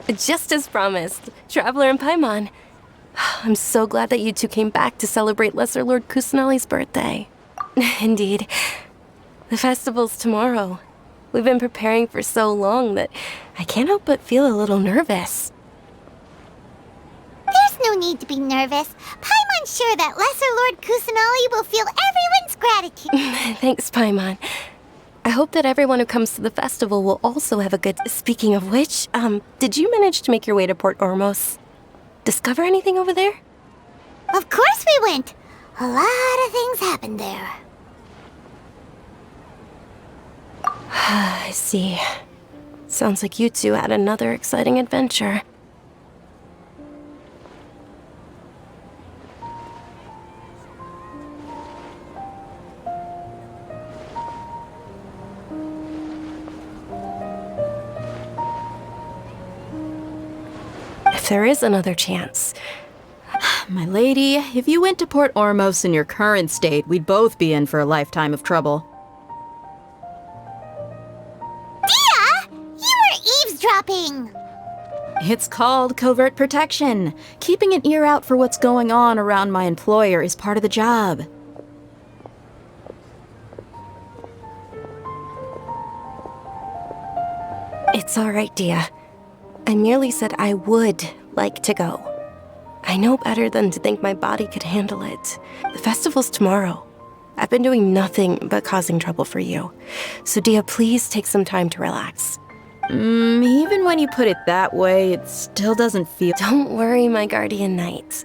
Just as promised, Traveler and Paimon. I'm so glad that you two came back to celebrate Lesser Lord Kusanali's birthday. Indeed. The festival's tomorrow. We've been preparing for so long that I can't help but feel a little nervous. There's no need to be nervous. Paimon's sure that Lesser Lord Kusanali will feel everyone's gratitude. Thanks, Paimon. I hope that everyone who comes to the festival will also have a good... Speaking of which, did you manage to make your way to Port Ormos? Discover anything over there? Of course we went. A lot of things happened there. I see. Sounds like you two had another exciting adventure. If there is another chance. My lady, if you went to Port Ormos in your current state, we'd both be in for a lifetime of trouble. Dia! You were eavesdropping! It's called covert protection. Keeping an ear out for what's going on around my employer is part of the job. It's all right, Dia. I merely said I would like to go. I know better than to think my body could handle it. The festival's tomorrow. I've been doing nothing but causing trouble for you. So, Dia, please take some time to relax. Even when you put it that way, it still doesn't feel... Don't worry, my guardian knight.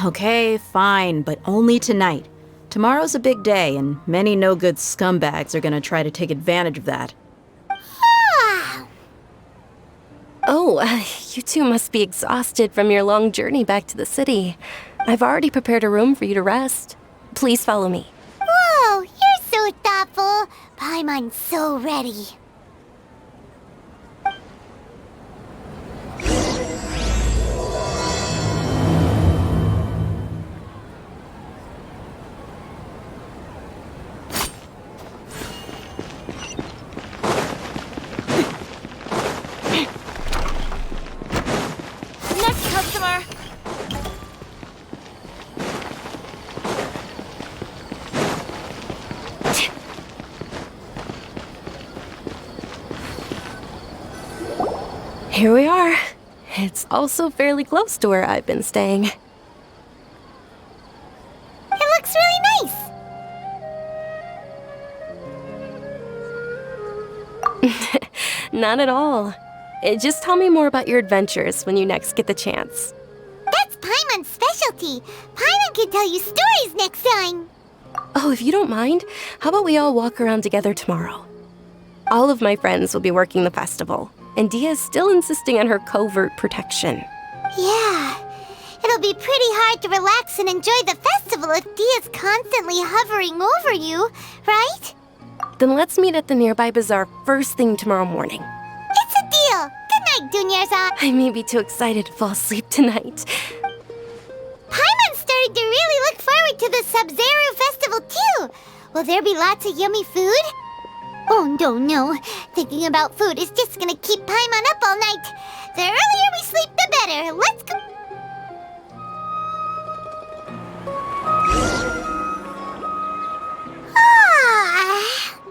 Okay, fine, but only tonight. Tomorrow's a big day, and many no-good scumbags are gonna try to take advantage of that. Oh, you two must be exhausted from your long journey back to the city. I've already prepared a room for you to rest. Please follow me. Whoa, you're so thoughtful. Paimon's so ready. Here we are. It's also fairly close to where I've been staying. It looks really nice. Not at all. Just tell me more about your adventures when you next get the chance. That's Paimon's specialty. Paimon can tell you stories next time. Oh, if you don't mind, how about we all walk around together tomorrow? All of my friends will be working the festival, and Dia is still insisting on her covert protection. Yeah, it'll be pretty hard to relax and enjoy the festival if Dia's constantly hovering over you, right? Then let's meet at the nearby bazaar first thing tomorrow morning. It's a deal. Good night, Dunyarzad. I may be too excited to fall asleep tonight. Paimon's starting to really look forward to the Sabzeruz festival too. Will there be lots of yummy food? Oh, no. Thinking about food is just gonna keep Paimon up all night. The earlier we sleep, the better. Let's go.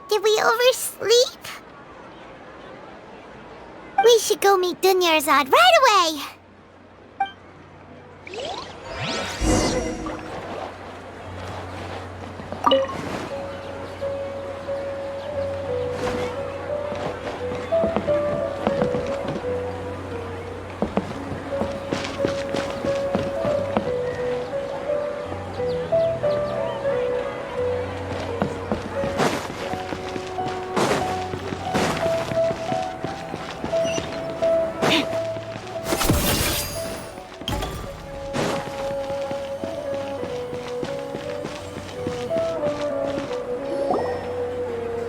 Did we oversleep? We should go meet Dunyarzad right away.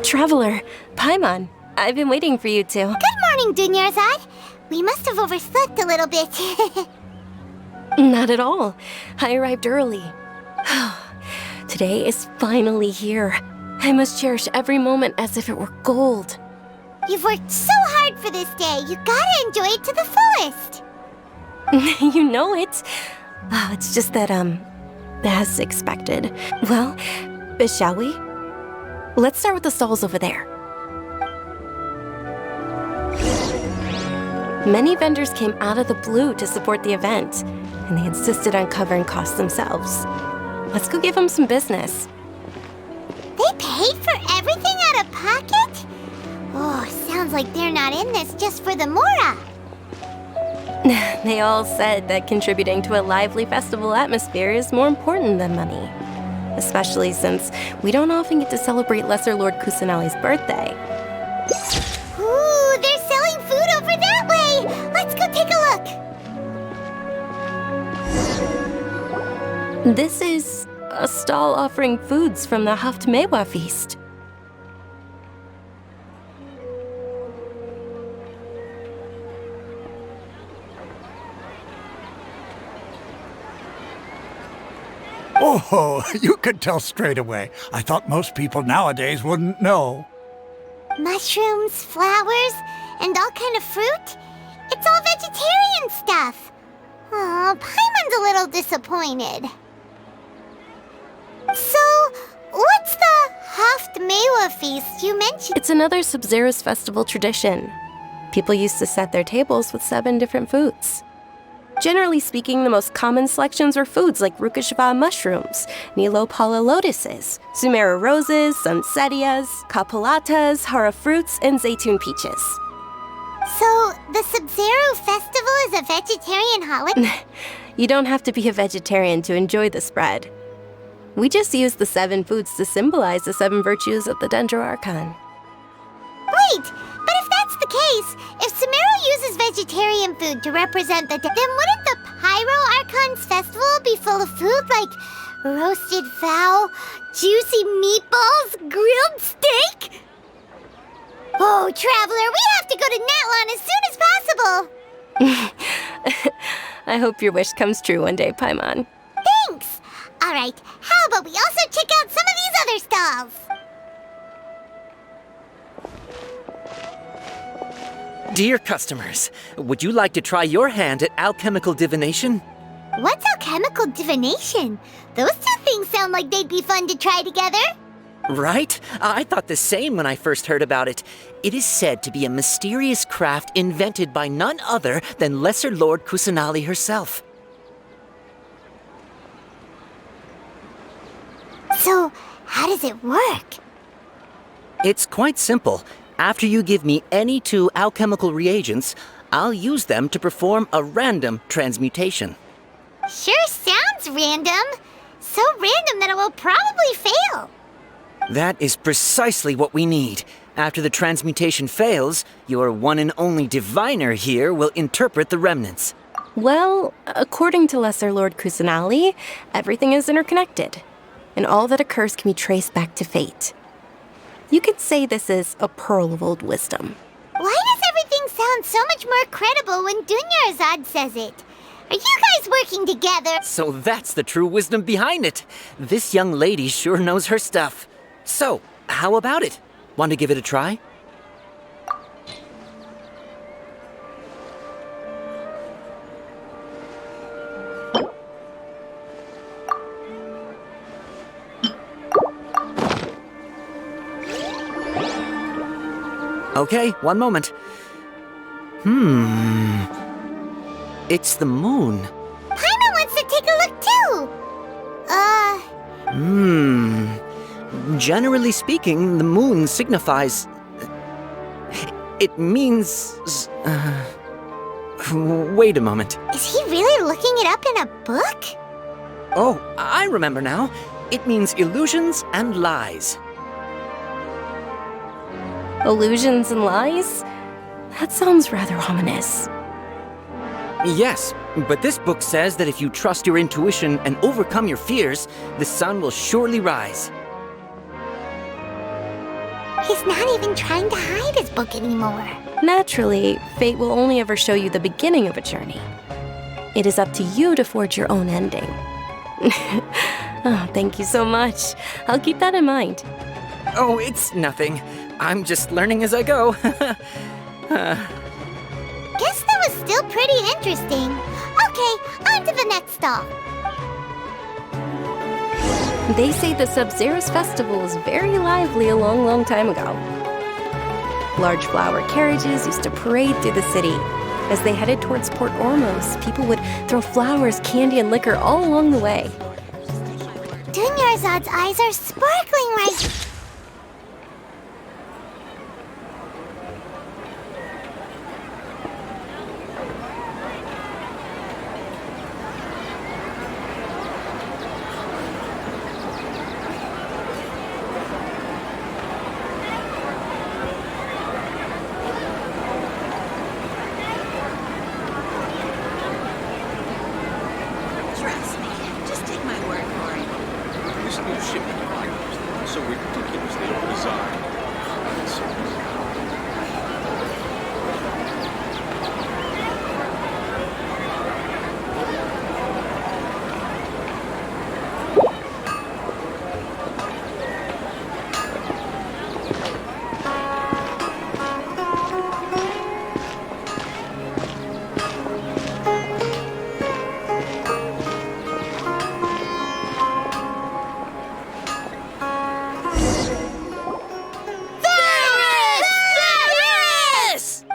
Traveler, Paimon, I've been waiting for you two. Good morning, Dunyarzad. We must have overslept a little bit. Not at all. I arrived early. Today is finally here. I must cherish every moment as if it were gold. You've worked so hard hard for this day. You gotta enjoy it to the fullest. You know it. Oh, it's just that, as expected. Well, shall we? Let's start with the stalls over there. Many vendors came out of the blue to support the event, and they insisted on covering costs themselves. Let's go give them some business. They paid for everything out of pocket? Oh, sounds like they're not in this just for the Mora. They all said that contributing to a lively festival atmosphere is more important than money. Especially since we don't often get to celebrate Lesser Lord Kusanali's birthday. Ooh, they're selling food over that way! Let's go take a look! This is a stall offering foods from the Haftmewa feast. Oh, you could tell straight away. I thought most people nowadays wouldn't know. Mushrooms, flowers, and all kind of fruit? It's all vegetarian stuff. Oh, Paimon's a little disappointed. So, what's the Haftmewa feast you mentioned? It's another Sabzeruz festival tradition. People used to set their tables with 7 different foods. Generally speaking, the most common selections were foods like Rukashva mushrooms, Nilopala lotuses, Sumera roses, Sunsetias, Kapalatas, Hara fruits, and Zaytun peaches. So, the Sabzeruz festival is a vegetarian holiday? You don't have to be a vegetarian to enjoy the spread. We just use the 7 foods to symbolize the 7 virtues of the Dendro Archon. Wait, but if that's the case, if Sumera uses vegetarian food to represent then wouldn't the Pyro Archon's festival be full of food like roasted fowl, juicy meatballs, grilled steak? Oh, Traveler, we have to go to Natlan as soon as possible! I hope your wish comes true one day, Paimon. Thanks! Alright, how about we also check out some of these other stalls? Dear customers, would you like to try your hand at alchemical divination? What's alchemical divination? Those 2 things sound like they'd be fun to try together. Right? I thought the same when I first heard about it. It is said to be a mysterious craft invented by none other than Lesser Lord Kusanali herself. So, how does it work? It's quite simple. After you give me any 2 alchemical reagents, I'll use them to perform a random transmutation. Sure sounds random. So random that it will probably fail. That is precisely what we need. After the transmutation fails, your one and only diviner here will interpret the remnants. Well, according to Lesser Lord Kusanali, everything is interconnected, and all that occurs can be traced back to fate. You could say this is a pearl of old wisdom. Why does everything sound so much more credible when Dunyarzad says it? Are you guys working together? So that's the true wisdom behind it. This young lady sure knows her stuff. So, how about it? Want to give it a try? Okay, one moment. It's the moon. Paimon wants to take a look too. Generally speaking, the moon signifies... It means... Wait a moment. Is he really looking it up in a book? Oh, I remember now. It means illusions and lies. Illusions and lies? That sounds rather ominous. Yes, but this book says that if you trust your intuition and overcome your fears, the sun will surely rise. He's not even trying to hide his book anymore. Naturally, fate will only ever show you the beginning of a journey. It is up to you to forge your own ending. Oh, thank you so much. I'll keep that in mind. Oh, it's nothing. I'm just learning as I go. Guess that was still pretty interesting. Okay, on to the next stall. They say the Sabzeruz festival was very lively a long, long time ago. Large flower carriages used to parade through the city. As they headed towards Port Ormos, people would throw flowers, candy, and liquor all along the way. Dunyarzad's eyes are sparkling right. Trust me, just take my word for it. This new shipment of items is so ridiculously overdesigned.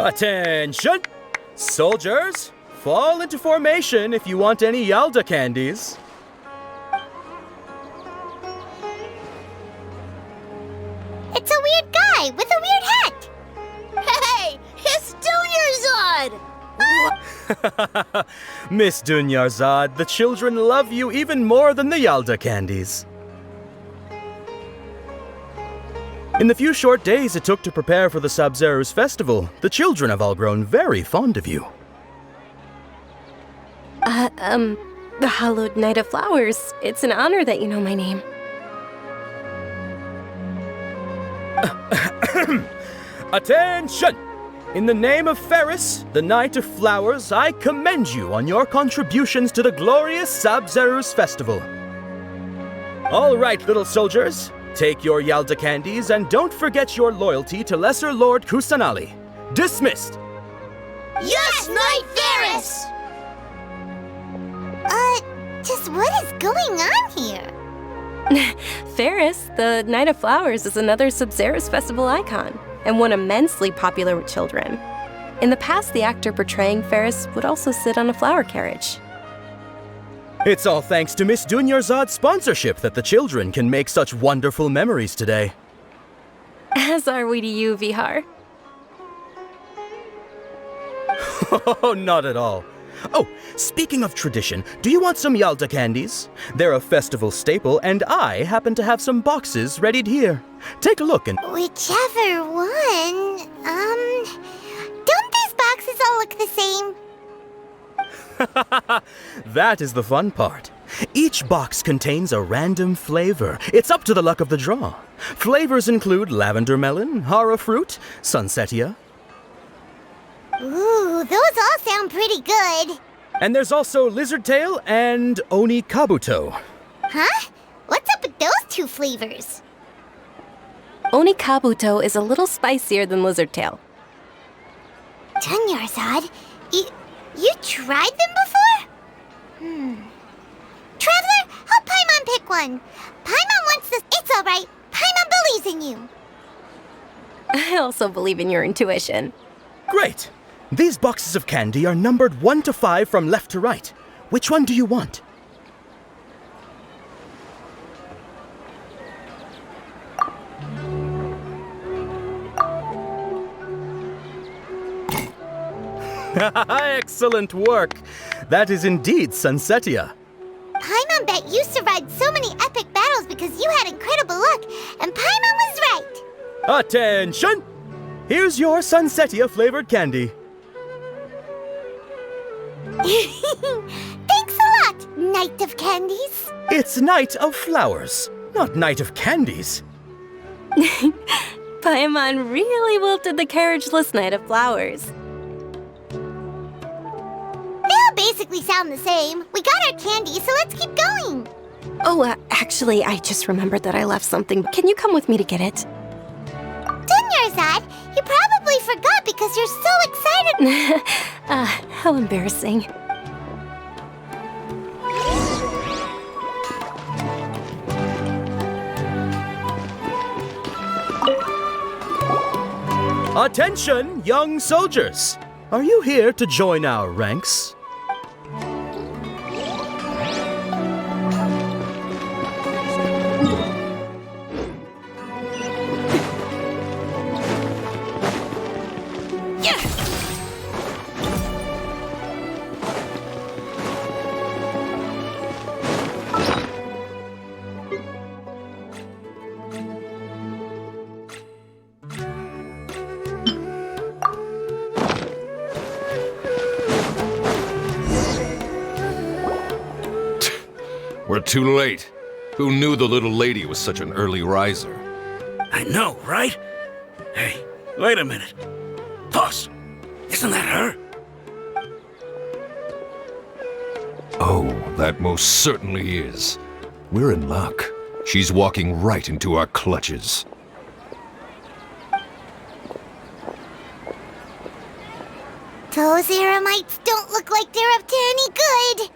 Attention! Soldiers, fall into formation if you want any Yalda candies. It's a weird guy with a weird hat. Hey, it's Dunyarzad! Miss Dunyarzad, the children love you even more than the Yalda candies. In the few short days it took to prepare for the Sabzeruz festival, the children have all grown very fond of you. The hallowed Night of Flowers. It's an honor that you know my name. Attention! In the name of Ferris, the Night of Flowers, I commend you on your contributions to the glorious Sabzeruz festival. All right, little soldiers. Take your Yalda candies and don't forget your loyalty to Lesser Lord Kusanali. Dismissed! Yes, Knight Ferris! Just what is going on here? Ferris, the Night of Flowers, is another Sabzeruz festival icon, and one immensely popular with children. In the past, the actor portraying Ferris would also sit on a flower carriage. It's all thanks to Miss Dunyarzad's sponsorship that the children can make such wonderful memories today. As are we to you, Vihar. Oh, not at all. Oh, speaking of tradition, do you want some Yalda candies? They're a festival staple, and I happen to have some boxes readied here. Take a look and... Whichever one. Don't these boxes all look the same? That is the fun part. Each box contains a random flavor. It's up to the luck of the draw. Flavors include lavender melon, hara fruit, sunsetia. Ooh, those all sound pretty good. And there's also lizard tail and oni kabuto. Huh? What's up with those two flavors? Oni kabuto is a little spicier than lizard tail. Dunyarzad, you tried them before? Traveler, help Paimon pick one. Paimon wants this. It's all right. Paimon believes in you. I also believe in your intuition. Great! These boxes of candy are numbered 1 to 5 from left to right. Which one do you want? Excellent work! That is indeed sunsetia. Paimon bet you survived so many epic battles because you had incredible luck, and Paimon was right. Attention! Here's your sunsetia flavored candy. Thanks a lot, Knight of Candies. It's Night of Flowers, not Night of Candies. Paimon really wilted the carriageless Night of Flowers. They all basically sound the same. We got our candy, so let's keep going. Oh, actually, I just remembered that I left something. Can you come with me to get it? Dunyarzad, you probably forgot because because you're so excited. How embarrassing. Attention, young soldiers! Are you here to join our ranks? We're too late. Who knew the little lady was such an early riser? I know, right? Hey, wait a minute. Pause. Isn't that her? Oh, that most certainly is. We're in luck. She's walking right into our clutches. Those Eremites don't look like they're up to any good.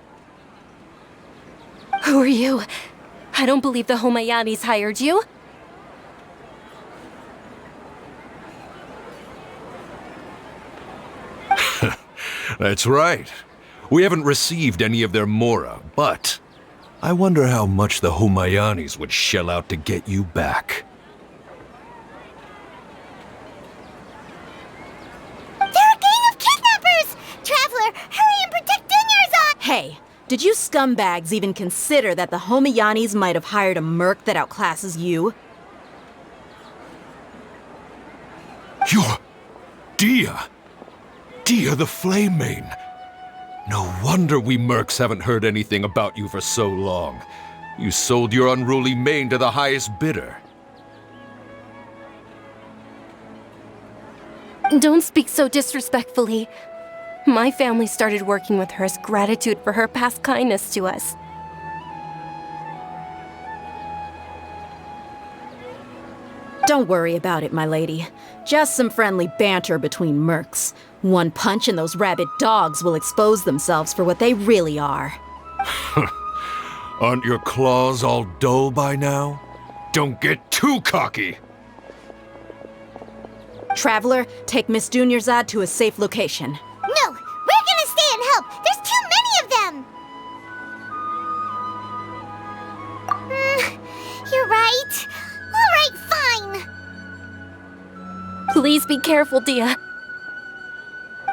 Who are you? I don't believe the Homayanis hired you. That's right. We haven't received any of their mora, but I wonder how much the Homayanis would shell out to get you back. They're a gang of kidnappers! Traveler, hurry and protect Dunyarzad! Hey, did you scumbags even consider that the Homayanis might have hired a merc that outclasses you? You're... Dia! Dia the Flame Mane! No wonder we mercs haven't heard anything about you for so long. You sold your unruly mane to the highest bidder. Don't speak so disrespectfully. My family started working with her as gratitude for her past kindness to us. Don't worry about it, my lady. Just some friendly banter between mercs. One punch and those rabid dogs will expose themselves for what they really are. Aren't your claws all dull by now? Don't get too cocky! Traveler, take Miss Dunyarzad to a safe location. No, we're gonna stay and help. There's too many of them. You're right. All right, fine. Please be careful, Dia.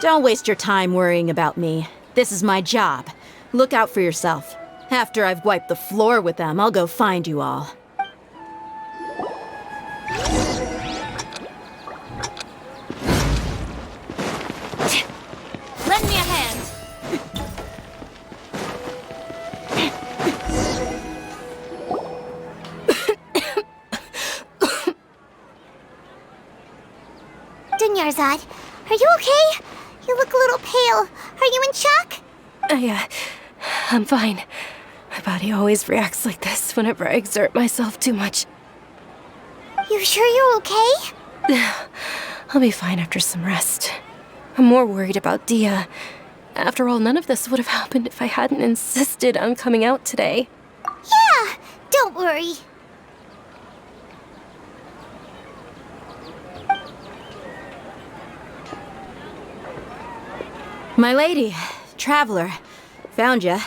Don't waste your time worrying about me. This is my job. Look out for yourself. After I've wiped the floor with them, I'll go find you all. Lend me a hand. Dunyarzad, are you okay? You look a little pale. Are you in shock? I'm fine. My body always reacts like this whenever I exert myself too much. You sure you're okay? I'll be fine after some rest. I'm more worried about Dia. After all, none of this would have happened if I hadn't insisted on coming out today. Yeah, don't worry. My lady, Traveler, found ya.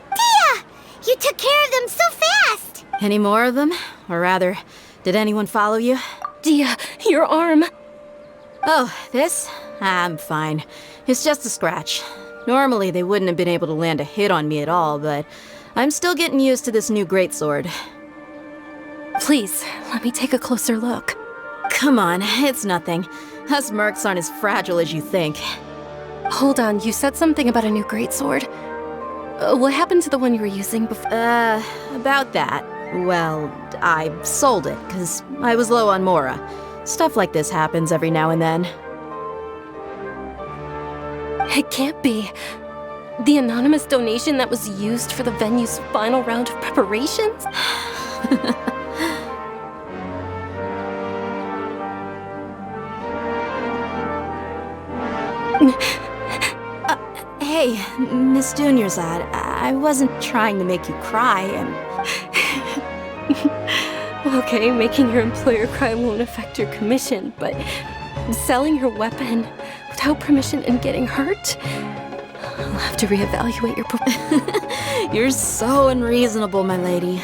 Dia! You took care of them so fast! Any more of them? Or rather, did anyone follow you? Dia, your arm. Oh, this? I'm fine. It's just a scratch. Normally, they wouldn't have been able to land a hit on me at all, but I'm still getting used to this new greatsword. Please, let me take a closer look. Come on, it's nothing. Us mercs aren't as fragile as you think. Hold on, you said something about a new greatsword. What happened to the one you were using before? About that. Well, I sold it, 'cause I was low on mora. Stuff like this happens every now and then. It can't be. The anonymous donation that was used for the venue's final round of preparations? Hey, Miss Dunyarzad, I wasn't trying to make you cry, and... Okay, making your employer cry won't affect your commission, but selling your weapon without permission and getting hurt? I'll have to reevaluate your You're so unreasonable, my lady.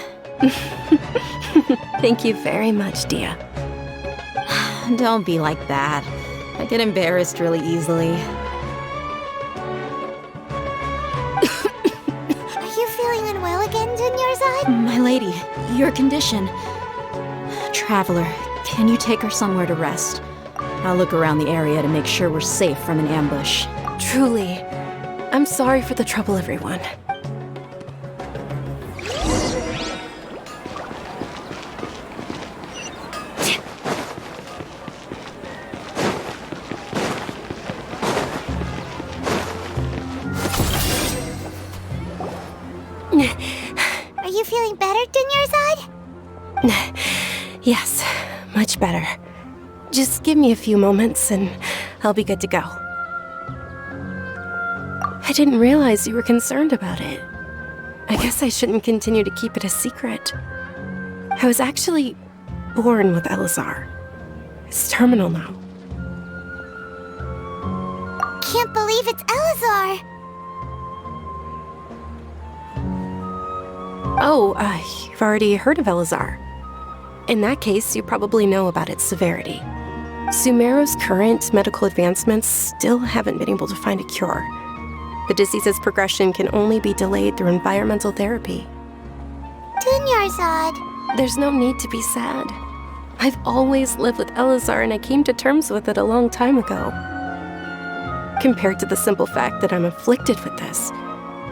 Thank you very much, Dia. Don't be like that. I get embarrassed really easily. Are you feeling unwell again, Dunyarzad? My lady, your condition. Traveler, can you take her somewhere to rest? I'll look around the area to make sure we're safe from an ambush. Truly, I'm sorry for the trouble, everyone. Are you feeling better, Dunyarzad? Yes, much better. Just give me a few moments and I'll be good to go. I didn't realize you were concerned about it. I guess I shouldn't continue to keep it a secret. I was actually born with Elazar. It's terminal now. Can't believe it's Elazar! Oh, you've already heard of Elazar. In that case, you probably know about its severity. Sumeru's current medical advancements still haven't been able to find a cure. The disease's progression can only be delayed through environmental therapy. Dunyarzad. There's no need to be sad. I've always lived with Elazar and I came to terms with it a long time ago. Compared to the simple fact that I'm afflicted with this,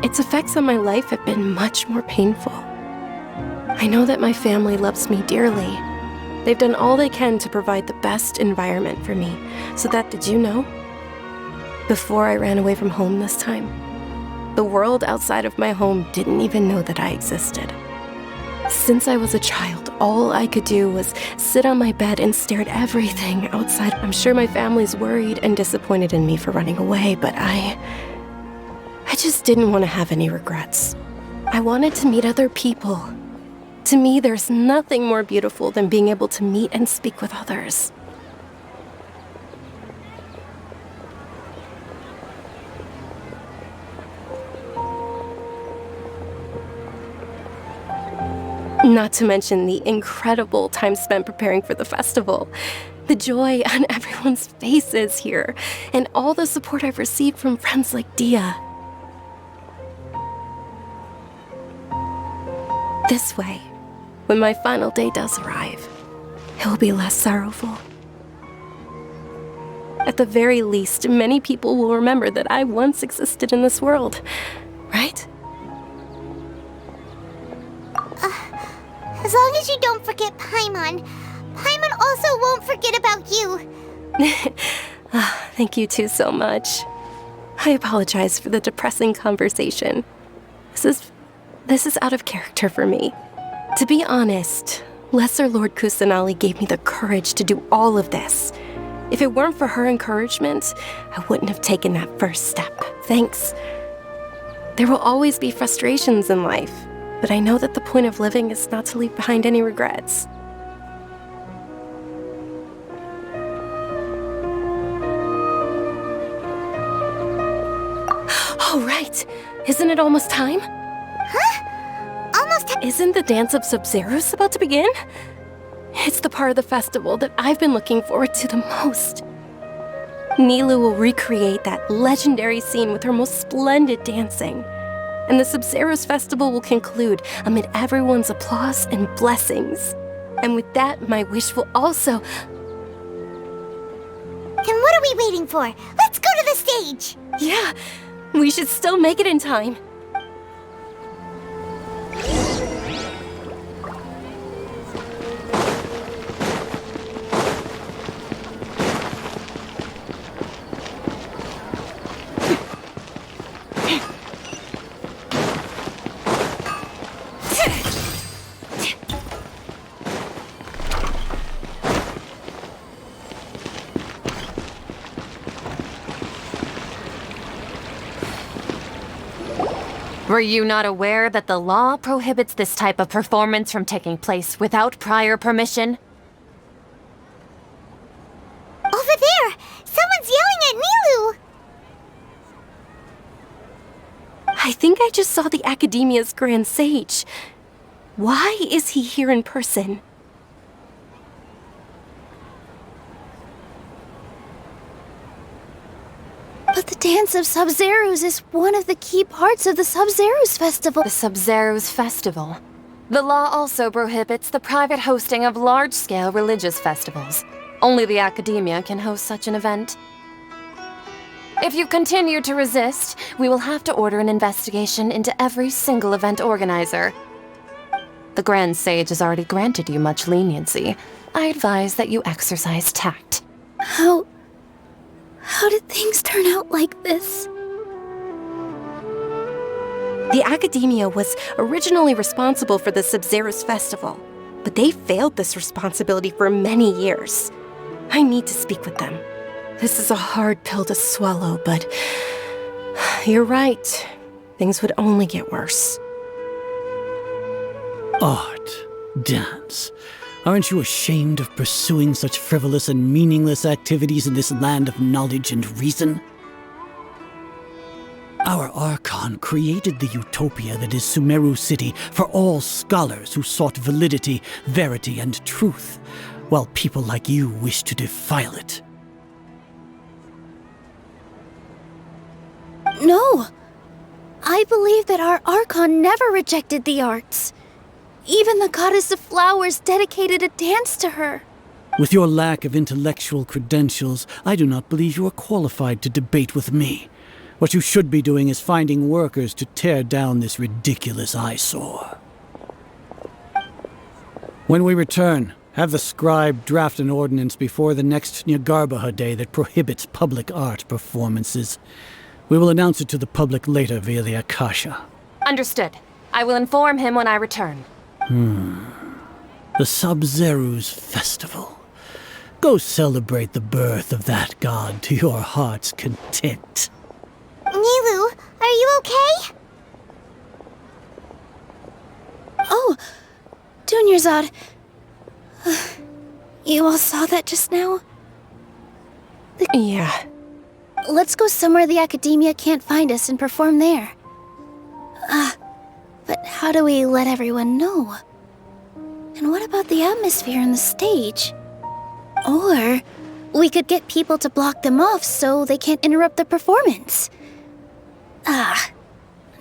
its effects on my life have been much more painful. I know that my family loves me dearly. They've done all they can to provide the best environment for me, so that, did you know? Before I ran away from home this time, the world outside of my home didn't even know that I existed. Since I was a child, all I could do was sit on my bed and stare at everything outside. I'm sure my family's worried and disappointed in me for running away, but I just didn't want to have any regrets. I wanted to meet other people. To me, there's nothing more beautiful than being able to meet and speak with others. Not to mention the incredible time spent preparing for the festival. The joy on everyone's faces here, and all the support I've received from friends like Dia. This way, when my final day does arrive, it will be less sorrowful. At the very least, many people will remember that I once existed in this world, right? As long as you don't forget Paimon, Paimon also won't forget about you. Thank you two so much. I apologize for the depressing conversation. This is out of character for me. To be honest, Lesser Lord Kusanali gave me the courage to do all of this. If it weren't for her encouragement, I wouldn't have taken that first step. Thanks. There will always be frustrations in life, but I know that the point of living is not to leave behind any regrets. Oh, right. Isn't it almost time? Huh? Almost Isn't the dance of Sabzeruz about to begin? It's the part of the festival that I've been looking forward to the most. Nilu will recreate that legendary scene with her most splendid dancing. And the Sabzeruz festival will conclude amid everyone's applause and blessings. And with that, my wish will also... Then what are we waiting for? Let's go to the stage! Yeah, we should still make it in time. Were you not aware that the law prohibits this type of performance from taking place without prior permission? Over there! Someone's yelling at Nilu! I think I just saw the Academia's Grand Sage. Why is he here in person? But the Dance of Sabzeruz is one of the key parts of the Sabzeruz Festival. The Sabzeruz Festival. The law also prohibits the private hosting of large-scale religious festivals. Only the Academia can host such an event. If you continue to resist, we will have to order an investigation into every single event organizer. The Grand Sage has already granted you much leniency. I advise that you exercise tact. How did things turn out like this? The Academia was originally responsible for the Sabzeruz Festival, but they failed this responsibility for many years. I need to speak with them. This is a hard pill to swallow, but you're right. Things would only get worse. Art, dance. Aren't you ashamed of pursuing such frivolous and meaningless activities in this land of knowledge and reason? Our Archon created the utopia that is Sumeru City for all scholars who sought validity, verity, and truth, while people like you wish to defile it. No! I believe that our Archon never rejected the arts. Even the goddess of flowers dedicated a dance to her. With your lack of intellectual credentials, I do not believe you are qualified to debate with me. What you should be doing is finding workers to tear down this ridiculous eyesore. When we return, have the scribe draft an ordinance before the next Nyagarbha day that prohibits public art performances. We will announce it to the public later via the Akasha. Understood. I will inform him when I return. The Sabzeruz Festival. Go celebrate the birth of that god to your heart's content. Nilu, are you okay? Oh, Dunyarzad. You all saw that just now? Yeah. Let's go somewhere the Academia can't find us and perform there. But how do we let everyone know? And what about the atmosphere on the stage? Or we could get people to block them off so they can't interrupt the performance.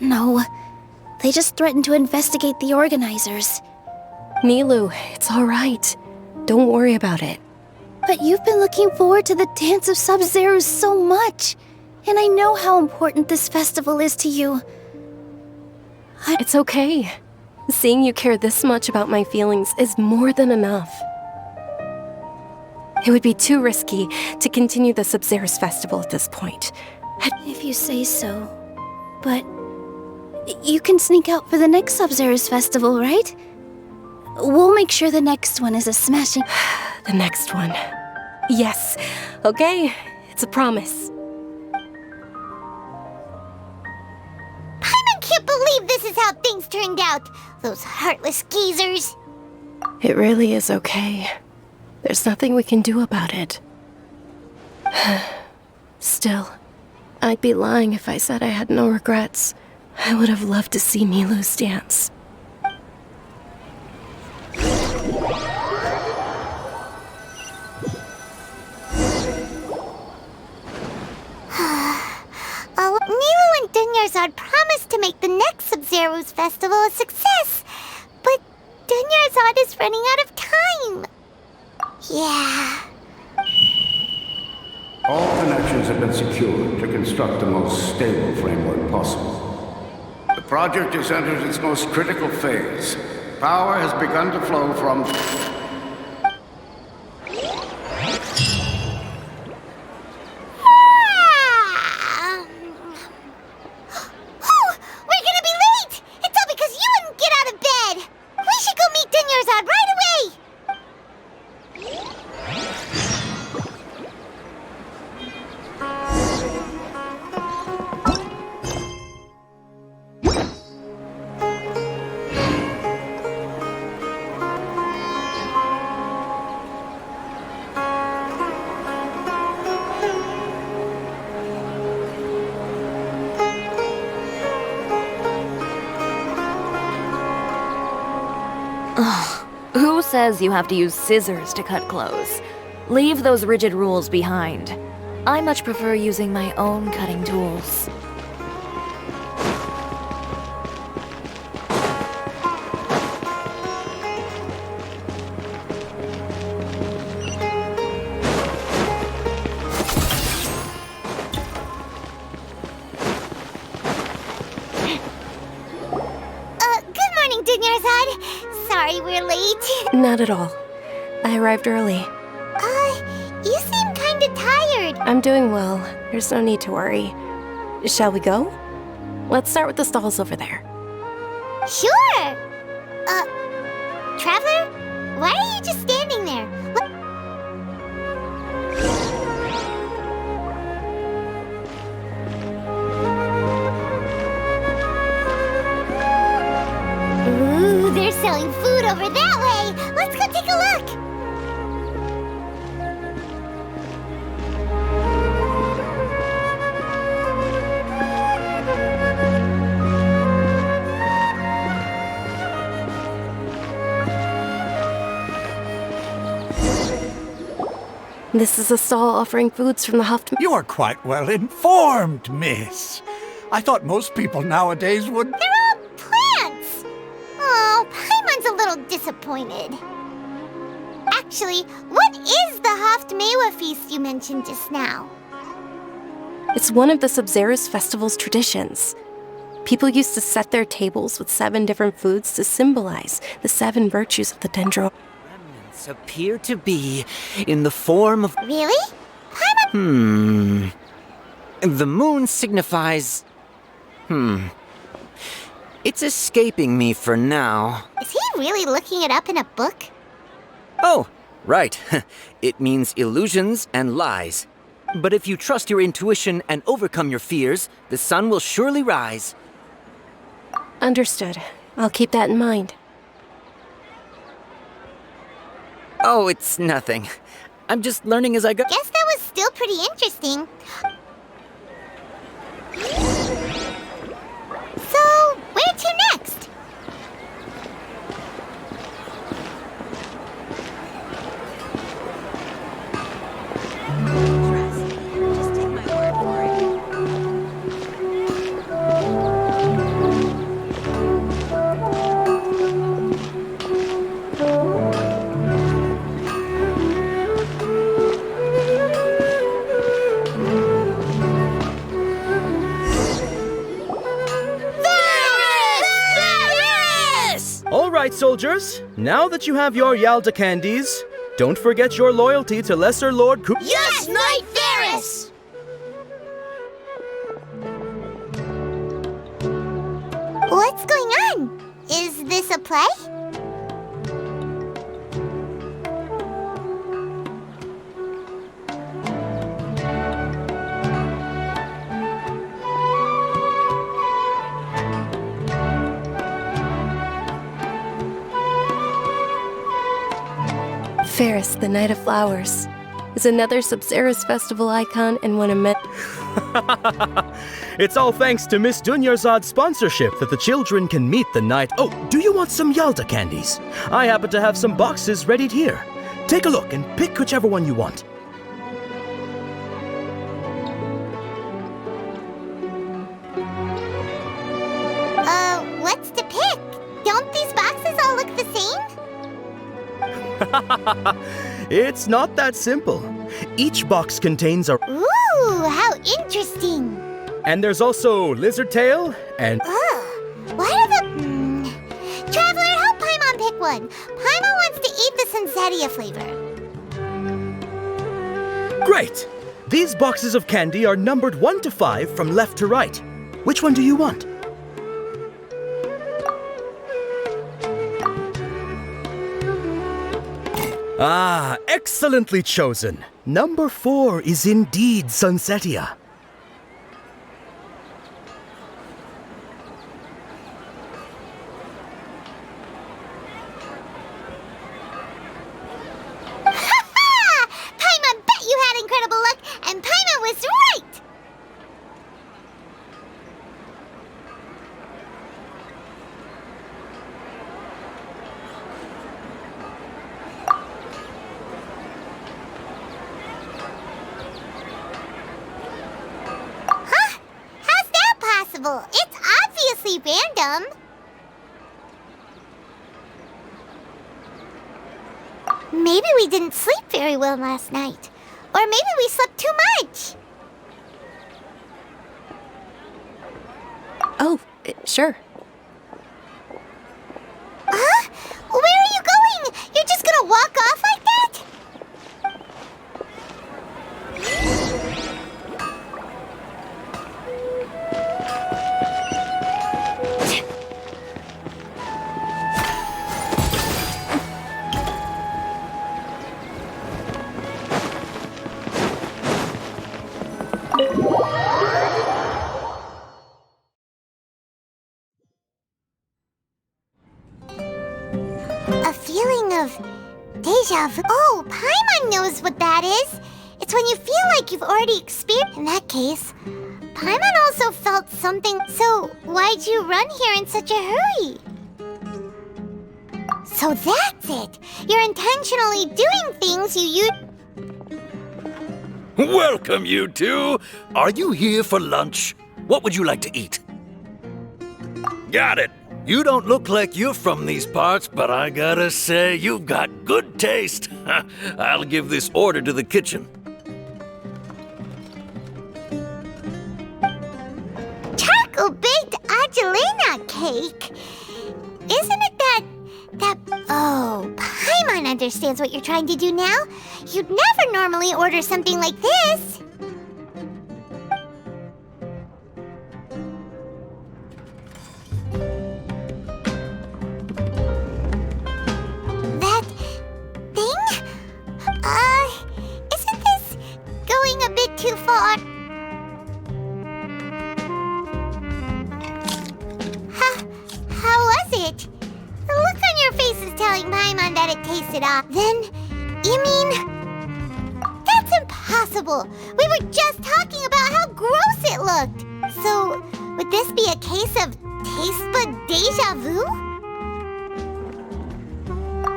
No. They just threatened to investigate the organizers. Nilu, it's all right. Don't worry about it. But you've been looking forward to the Dance of Sabzeruz so much. And I know how important this festival is to you. It's okay. Seeing you care this much about my feelings is more than enough. It would be too risky to continue the Sabzeruz Festival at this point. If you say so. But you can sneak out for the next Sabzeruz Festival, right? We'll make sure the next one is a smashing... The next one. Yes. Okay. It's a promise. I can't believe this is how things turned out. Those heartless geezers. It really is okay. There's nothing we can do about it. Still, I'd be lying if I said I had no regrets. I would have loved to see Nilu's dance. Nilu and Dunyarzad promised to make the next Sabzeruz Festival a success, but Dunyarzad is running out of time. Yeah. All connections have been secured to construct the most stable framework possible. The project has entered its most critical phase. Power has begun to flow from... Who says you have to use scissors to cut clothes? Leave those rigid rules behind. I much prefer using my own cutting tools. Good morning, Dunyarzad. Sorry we're late. Not at all. I arrived early. You seem kinda tired. I'm doing well. There's no need to worry. Shall we go? Let's start with the stalls over there. Sure! Traveler? Why are you just standing there? Ooh, they're selling food over that way! Let's go take a look! This is a stall offering foods from the Huft. You are quite well informed, miss. I thought most people nowadays would... They're all plants! Oh, Paimon's a little disappointed. Actually, what is the Haft-Mewa feast you mentioned just now? It's one of the Sabzeruz festival's traditions. People used to set their tables with 7 different foods to symbolize the 7 virtues of the dendro. Remnants appear to be in the form of... Really? Paimon... The moon signifies... It's escaping me for now. Is he really looking it up in a book? Oh, right. It means illusions and lies. But if you trust your intuition and overcome your fears, the sun will surely rise. Understood. I'll keep that in mind. Oh, it's nothing. I'm just learning as I go. Guess that was still pretty interesting. So, where to next? Just take my word for it. All right, soldiers. Now that you have your Yalda candies, don't forget your loyalty to Lesser Lord Coop. Yes, Knight Ferris! What's going on? Is this a play? Ferris, the Night of Flowers, is another Sabzeruz festival icon and one of It's all thanks to Miss Dunyarzad's sponsorship that the children can meet the night. Oh, do you want some Yalda candies? I happen to have some boxes ready here. Take a look and pick whichever one you want. What's to pick? Don't these boxes all look the same? It's not that simple. Each box contains a... Ooh, how interesting. And there's also lizard tail and... What are the... Traveler, help Paimon pick one. Paimon wants to eat the Sensatia flavor. Great! These boxes of candy are numbered 1 to 5 from left to right. Which one do you want? Ah, excellently chosen. Number 4 is indeed Sunsetia. Paimon bet you had incredible luck, and Paimon was right! Festival. It's obviously random. Maybe we didn't sleep very well last night. Or maybe we slept too much. Oh, sure. Huh? Where are you going? You're just gonna walk off like that? A feeling of deja vu. Oh, Paimon knows what that is. It's when you feel like you've already experienced. In that case, Paimon also felt something. So why'd you run here in such a hurry? So that's it. You're intentionally doing things you Welcome, you two. Are you here for lunch? What would you like to eat? Got it. You don't look like you're from these parts, but I gotta say, you've got good taste. I'll give this order to the kitchen. Charcoal-baked Angelina cake. Isn't it that... Oh, Paimon understands what you're trying to do now. You'd never normally order something like this. Isn't this going a bit too far? How was it? The look on your face is telling Paimon that it tasted off. Then, you mean... That's impossible! We were just talking about how gross it looked! So, would this be a case of taste bud deja vu?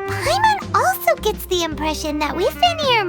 Paimon also gets the impression that we've been here,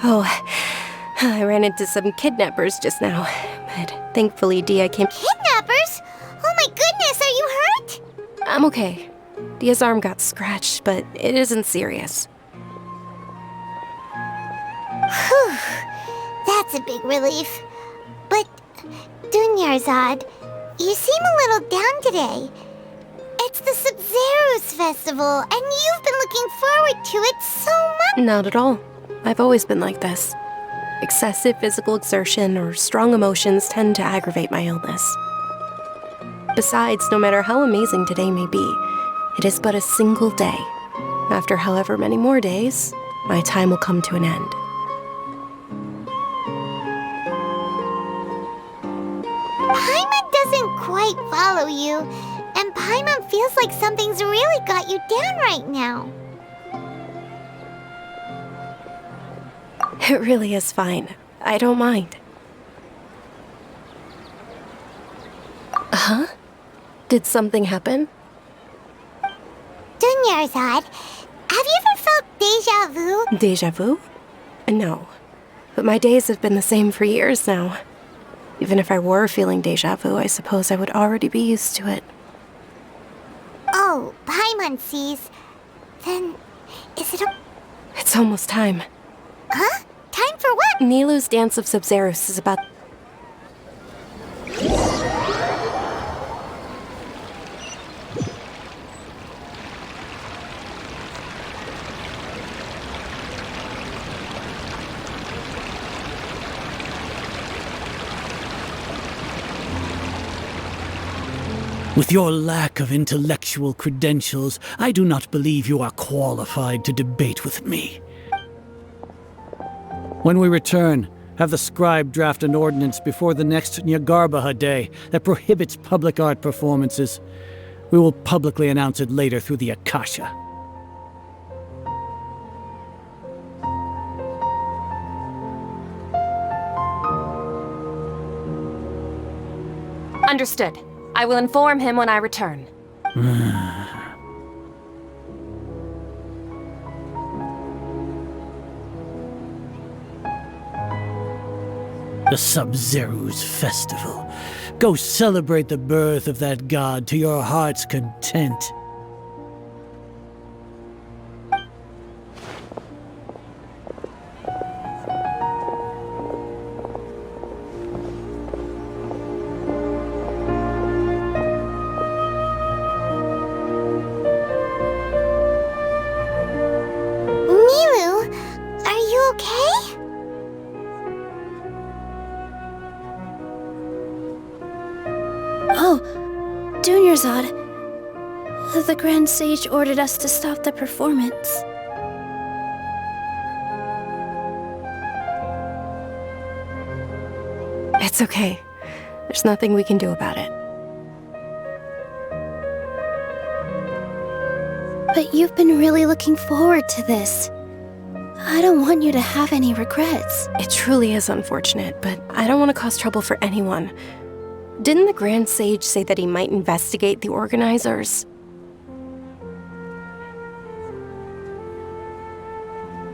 Oh, I ran into some kidnappers just now, but thankfully Dia came. Kidnappers? Oh my goodness, are you hurt? I'm okay. Dia's arm got scratched, but it isn't serious. Whew. That's a big relief. But, Dunyarzad, you seem a little down today. It's the Sabzeruz festival, and you've been looking forward to it so much. Not at all. I've always been like this. Excessive physical exertion or strong emotions tend to aggravate my illness. Besides, no matter how amazing today may be, it is but a single day. After however many more days, my time will come to an end. Paimon doesn't quite follow you, and Paimon feels like something's really got you down right now. It really is fine. I don't mind. Huh? Did something happen? Dunyarzad, have you ever felt deja vu? Deja vu? No. But my days have been the same for years now. Even if I were feeling deja vu, I suppose I would already be used to it. Oh, Paimon sees. Then, is it a... It's almost time. Huh? Time for what? Nilou's Dance of Sabzeruz is about... With your lack of intellectual credentials, I do not believe you are qualified to debate with me. When we return, have the scribe draft an ordinance before the next Nyagarbaha Day that prohibits public art performances. We will publicly announce it later through the Akasha. Understood. I will inform him when I return. The Sabzeruz festival. Go celebrate the birth of that god to your heart's content. Nilou, are you okay? Oh, Dunyarzad. The Grand Sage ordered us to stop the performance. It's okay. There's nothing we can do about it. But you've been really looking forward to this. I don't want you to have any regrets. It truly is unfortunate, but I don't want to cause trouble for anyone. Didn't the Grand Sage say that he might investigate the organizers?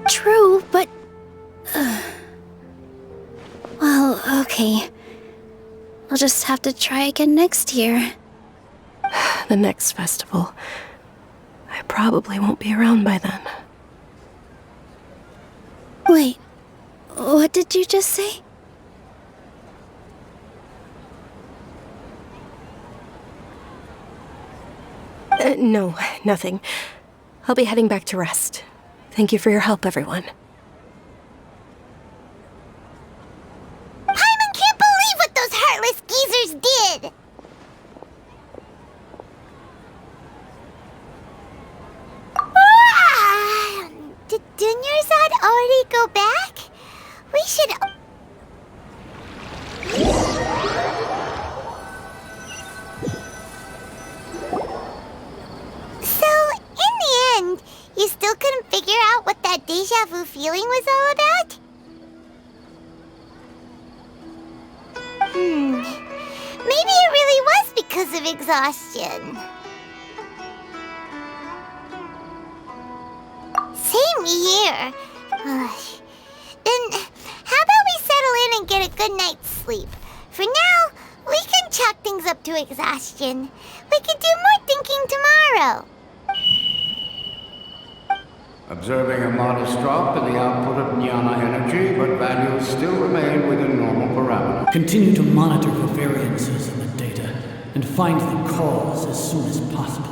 True, but... Well, okay. I'll just have to try again next year. The next festival. I probably won't be around by then. Wait, what did you just say? No, nothing. I'll be heading back to rest. Thank you for your help, everyone. Paimon can't believe what those heartless geezers did! Did Dunyarzad already go back? We should... So, in the end, you still couldn't figure out what that deja vu feeling was all about? Maybe it really was because of exhaustion. Same here. Then, how about we settle in and get a good night's sleep? For now, we can chalk things up to exhaustion. We can do more thinking tomorrow. Observing a modest drop in the output of jnana energy, but values still remain within normal parameters. Continue to monitor for variances in the data and find the cause as soon as possible.